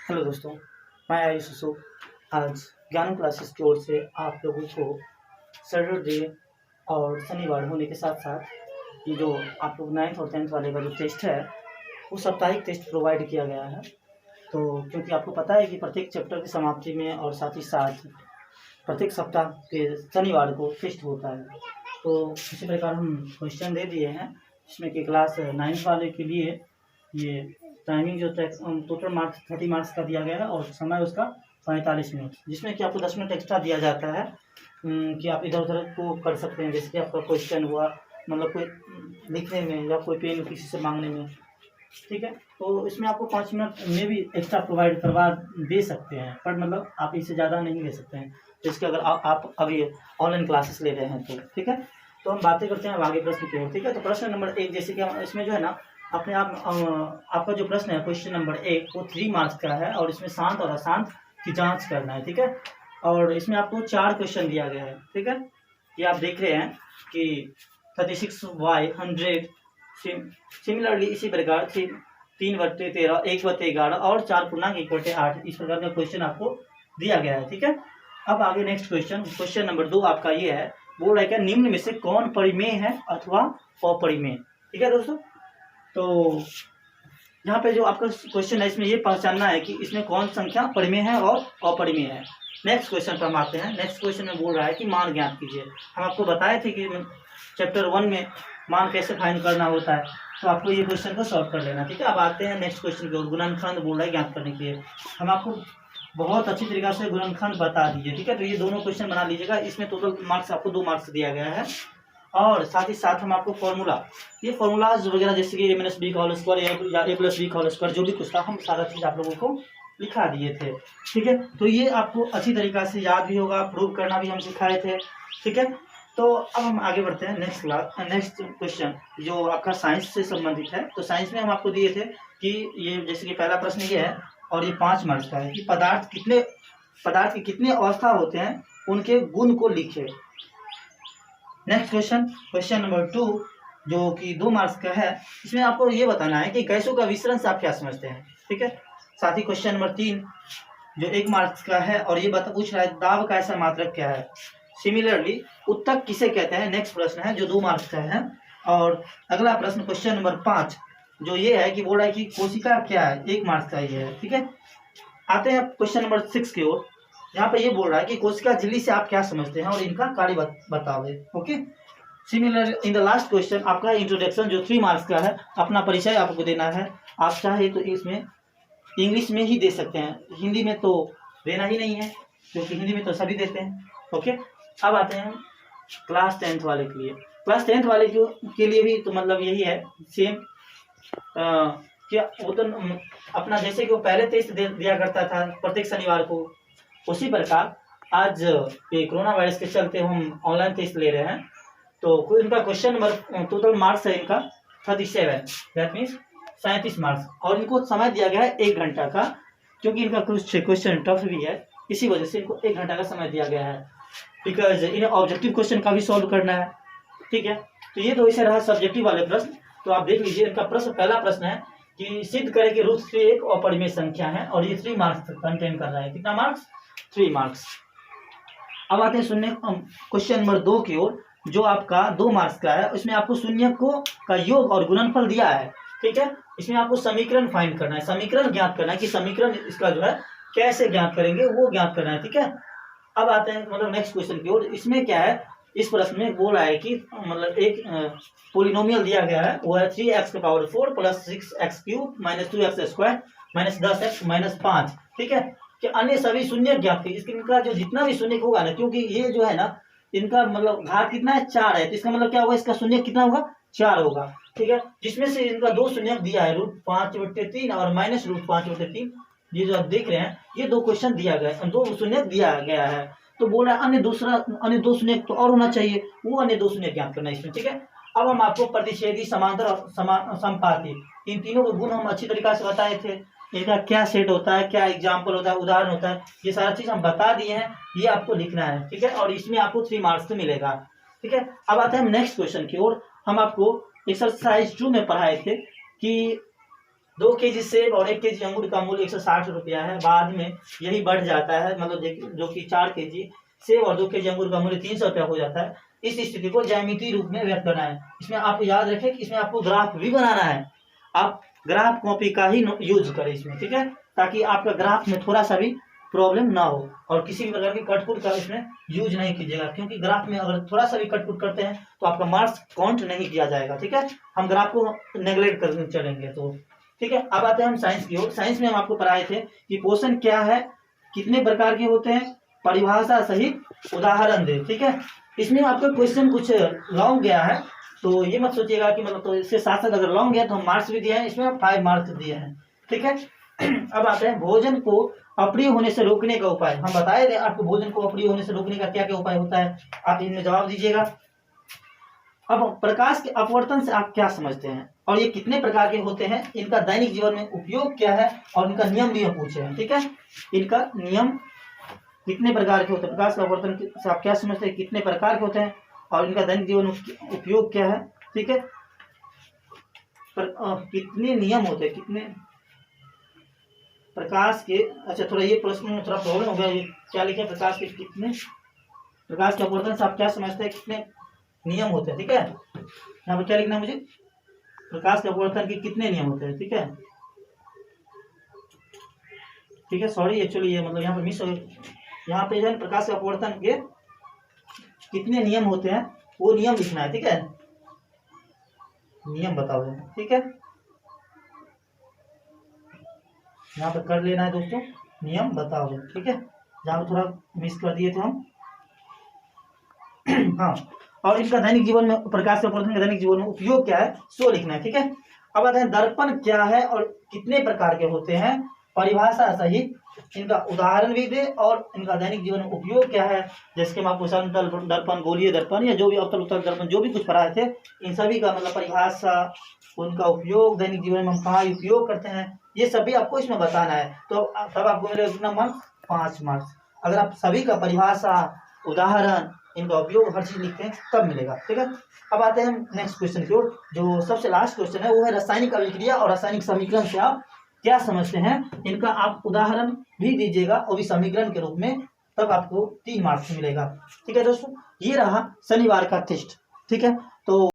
Hello दोस्तों, मैं आयुष ससु। आज ज्ञान क्लासेस की ओर से आप लोगों को सैटरडे और शनिवार होने के साथ साथ ये जो आप लोग 9th और 10th वाले का जो टेस्ट है वो साप्ताहिक टेस्ट प्रोवाइड किया गया है। तो क्योंकि आपको पता है कि प्रत्येक चैप्टर की समाप्ति में और साथ ही साथ प्रत्येक सप्ताह के शनिवार को टेस्ट होता है, तो इसी प्रकार हम क्वेश्चन दे दिए हैं जिसमें कि क्लास 9th वाले के लिए ये टाइमिंग जो टोटल मार्क्स 30 मार्क्स का दिया गया है और समय उसका 45 मिनट, जिसमें कि आपको 10 मिनट एक्स्ट्रा दिया जाता है कि आप इधर उधर को कर सकते हैं। जैसे कि आपका क्वेश्चन हुआ, मतलब कोई लिखने में या कोई पेन किसी से मांगने में, ठीक है, तो इसमें आपको 5 मिनट में भी एक्स्ट्रा प्रोवाइड करवा दे सकते हैं, पर मतलब आप इससे ज़्यादा नहीं ले सकते हैं जिसके अगर आप अभी ऑनलाइन क्लासेस ले रहे हैं तो, ठीक है। तो हम बातें करते हैं आगे प्रश्न की ओर, ठीक है। तो प्रश्न नंबर 1, जैसे कि हम इसमें जो है ना अपने आप आपका जो प्रश्न है क्वेश्चन नंबर 1 वो 3 मार्क्स का है और इसमें शांत और अशांत की जांच करना है, ठीक है। और इसमें आपको 4 क्वेश्चन दिया गया है, ठीक है। ये आप देख रहे हैं कि 36y100 सिमिलरली इसी प्रकार 3/13 1/11 और 4 पूर्णांक 1/8 इस प्रकार का क्वेश्चन आपको दिया गया है, ठीक है। अब आगे नेक्स्ट क्वेश्चन नंबर 2 आपका ये है, बोल रहा है क्या निम्न में से कौन परिमेय है अथवा अपरिमेय, ठीक है दोस्तों। तो यहाँ पे जो आपका क्वेश्चन है इसमें ये पहचानना है कि इसमें कौन संख्या परिमेय है और अपरिमेय है। नेक्स्ट क्वेश्चन पर हम आते हैं। नेक्स्ट क्वेश्चन में बोल रहा है कि मान ज्ञात कीजिए। हम आपको बताए थे कि चैप्टर 1 में मान कैसे फाइंड करना होता है, तो आपको ये क्वेश्चन को सॉल्व कर लेना, ठीक है। अब आते हैं नेक्स्ट क्वेश्चन की ओर। गुणनखंड बोल रहा है ज्ञात करने के लिए। हम आपको बहुत अच्छी तरीके से गुणनखंड बता दीजिए, ठीक है। तो ये दोनों क्वेश्चन बना लीजिएगा। इसमें टोटल मार्क्स आपको 2 मार्क्स दिया गया है और साथ ही साथ हम आपको ये फॉर्मूलाज वगैरह जैसे कि a-b² या a+b² जो भी कुछ था हम सारा चीज़ आप लोगों को लिखा दिए थे, ठीक है। तो ये आपको अच्छी तरीक़ा से याद भी होगा, प्रूव करना भी हम सिखाए थे, ठीक है। तो अब हम आगे बढ़ते हैं नेक्स्ट क्वेश्चन जो आपका साइंस से संबंधित है। तो साइंस में हम आपको दिए थे कि ये जैसे कि पहला प्रश्न ये है और ये 5 मार्क्स का है कि पदार्थ के कितने अवस्था होते हैं उनके गुण को लिखे। नेक्स्ट क्वेश्चन नंबर 2 जो कि 2 मार्क्स का है, इसमें आपको ये बताना है कि गैसों का विसरण से आप क्या समझते हैं, ठीक है। साथ ही क्वेश्चन नंबर 3 जो 1 मार्क्स का है और ये पूछ रहा है दाब का ऐसा मात्रक क्या है। सिमिलरली उत्तक किसे कहते हैं, नेक्स्ट प्रश्न है जो 2 मार्क्स का है। और अगला प्रश्न क्वेश्चन नंबर 5 जो ये है कि बोल रहा है कि कोशिका क्या है, 1 मार्क्स का ये है, ठीक है। आते हैं क्वेश्चन नंबर 6 की ओर। यहाँ पे ये बोल रहा है कि कोशिका झिल्ली से आप क्या समझते हैं और इनका कार्य बताओ, okay. Similar in the last question आपका इंट्रोडक्शन जो 3 मार्क्स का है, अपना परिचय आपको देना है। आप चाहे तो इसमें इंग्लिश में ही दे सकते हैं, हिंदी में तो देना ही नहीं है क्योंकि हिंदी में तो सभी देते हैं, ओके। अब आते हैं क्लास 10th वाले के लिए। क्लास 10th वाले के लिए भी तो मतलब यही है सेम, क्या वो तो अपना जैसे कि वो पहले टेस्ट दिया करता था प्रत्येक शनिवार को, उसी प्रकार आज ये कोरोना वायरस के चलते हम ऑनलाइन टेस्ट ले रहे हैं। तो इनका क्वेश्चन नंबर टोटल मार्क्स है इनका 37, दैट मीन्स 37 मार्क्स और इनको समय दिया गया है 1 घंटा का, क्योंकि इनका कुछ क्वेश्चन टफ भी है इसी वजह से इनको 1 घंटा का समय दिया गया है, बिकॉज इन्हें ऑब्जेक्टिव क्वेश्चन का भी सॉल्व करना है, ठीक है। तो ये तो इसे रहा सब्जेक्टिव वाले प्रश्न। तो आप देख लीजिए इनका पहला प्रश्न है कि सिद्ध करें कि √3 एक अपरिमेय संख्या है और ये 3 मार्क्स कंटेन कर रहा है। कितना मार्क्स? 3 मार्क्स। अब आते हैं शून्य क्वेश्चन नंबर 2 की ओर जो आपका 2 मार्क्स का है। इसमें आपको शून्य का योग और गुणनफल दिया है, ठीक है। इसमें आपको समीकरण फाइंड करना है, समीकरण ज्ञात करना है कि समीकरण इसका जो है कैसे ज्ञात करेंगे वो ज्ञात करना है, ठीक है। अब आते हैं मतलब नेक्स्ट क्वेश्चन की ओर। इसमें क्या है, इस प्रश्न में बोल रहा है कि मतलब एक पोलिनोमियल दिया गया है, वो है 3x⁴ + 6x³ - 2x² - 10x - 5, ठीक है। कि अन्य सभी शून्य ज्ञात कीजिए। इनका जो जितना भी शून्य होगा ना, क्योंकि ये जो है ना इनका मतलब घात कितना है 4 है, तो इसका मतलब क्या होगा, इसका शून्य कितना होगा 4 होगा, ठीक है। जिसमें से इनका 2 शून्य दिया है √5/3 और -√5/3। ये जो आप देख रहे हैं ये 2 क्वेश्चन दिया गया है, 2 शून्य दिया गया है। तो बोल रहा है अन्य 2 शून्य तो और होना चाहिए, वो अन्य 2 शून्य ज्ञात करना है इसमें, ठीक है। अब हम आपको प्रतिच्छेदी समांतर और समपाती इन तीनों के गुण हम अच्छी तरीके से बताए थे। इनका क्या सेट होता है, क्या एग्जाम्पल होता है, उदाहरण होता है, ये सारा चीज हम बता दिए हैं। ये आपको लिखना है, ठीक है। और इसमें आपको 3 मार्क्स मिलेगा, ठीक है। अब आते हैं हम नेक्स्ट क्वेश्चन की ओर। हम आपको एक्सरसाइज 2 में पढ़ाए थे कि 2 kg सेब और 1 kg अंगूर का मूल्य 160 रुपया है। बाद में यही बढ़ जाता है, मतलब जो कि 4 kg सेब और 2 kg अंगूर का मूल्य 300 रुपया हो जाता है। इस स्थिति को ज्यामितीय रूप में व्यक्त करना है। इसमें आप याद रखें कि इसमें आपको ग्राफ भी बनाना है। आप ग्राफ कॉपी का ही यूज करें इसमें, ठीक है, ताकि आपका ग्राफ में थोड़ा सा भी प्रॉब्लम ना हो, और किसी भी प्रकार की कटपुट का इसमें यूज नहीं कीजिएगा, क्योंकि ग्राफ में अगर थोड़ा सा भी कटपुट करते हैं तो आपका मार्क्स काउंट नहीं किया जाएगा, ठीक है। हम ग्राफ को नेग्लेक्ट करने चलेंगे तो, ठीक है। अब आते हैं हम साइंस की ओर। साइंस में हम आपको पढ़ाए थे कि क्वेश्चन क्या है, कितने प्रकार के होते हैं, परिभाषा सहित उदाहरण दे, ठीक है। इसमें आपका क्वेश्चन कुछ लॉन्ग गया है, तो ये मत सोचिएगा कि मतलब, तो इसके साथ साथ अगर लॉन्ग गया तो हम मार्क्स भी दिए हैं, इसमें 5 मार्क्स दिए हैं, ठीक है। अब आते हैं भोजन को अप्रिय होने से रोकने का उपाय। हम बताए थे आपको भोजन को अप्रिय होने से रोकने का क्या क्या उपाय होता है, आप इनमें जवाब दीजिएगा। अब प्रकाश के अपवर्तन से आप क्या समझते हैं, और ये कितने प्रकार के होते हैं, इनका दैनिक जीवन में उपयोग क्या है, और इनका नियम भी हम पूछे हैं, ठीक है। इनका नियम कितने प्रकार के होते हैं, प्रकाश का अपवर्तन से आप क्या समझते हैं, कितने प्रकार के होते हैं, और इनका दैनिक जीवन में उपयोग क्या है, ठीक है। कितने नियम होते हैं, कितने प्रकाश के, अच्छा थोड़ा ये प्रश्न में थोड़ा प्रॉब्लम हो गया, ये क्या लिखे, प्रकाश के कितने, प्रकाश के अपवर्तन से आप क्या समझते हैं, कितने नियम होते हैं, ठीक है। यहाँ पर क्या लिखना है मुझे, प्रकाश के अपवर्तन के कितने नियम होते हैं, ठीक है, ठीक है। सॉरी एक्चुअली ये मतलब यहाँ पर मिस हो गया, यहाँ पे जो है प्रकाश के अपवर्तन के कितने नियम होते हैं वो नियम लिखना है, ठीक है, नियम बताओ, ठीक है। यहाँ पर कर लेना है दोस्तों, नियम बताओ, ठीक है। जहाँ पर थोड़ा मिस कर दिए थे हम हाँ, और इनका दैनिक जीवन में, प्रकाश के अपवर्तन का दैनिक जीवन में उपयोग क्या है सो लिखना है, ठीक है। अब आते हैं दर्पण क्या है और कितने प्रकार के होते हैं, परिभाषा सहित इनका उदाहरण भी दे, और इनका दैनिक जीवन में उपयोग क्या है, जैसे हम आपको समतल दर्पण, गोलीय दर्पण, या जो भी अवतल उत्तल दर्पण जो भी कुछ पढ़ाए थे, इन सभी का मतलब परिभाषा, उनका उपयोग, दैनिक जीवन में हम कहाँ उपयोग करते हैं, ये सभी आपको इसमें बताना है। तो तब आपको मिलेगा कितना मार्क्स, 5 मार्क्स। अगर आप सभी का परिभाषा, उदाहरण, इनका उपयोग हर चीज लिखते हैं तब मिलेगा, ठीक है। अब आते हैं हम नेक्स्ट क्वेश्चन की ओर। जो सबसे लास्ट क्वेश्चन है वो है रासायनिक अभिक्रिया और रासायनिक समीकरण से आप क्या समझते हैं, इनका आप उदाहरण भी दीजिएगा, और भी समीकरण के रूप में, तब आपको 3 मार्क्स मिलेगा, ठीक है दोस्तों। ये रहा शनिवार का टेस्ट, ठीक है। तो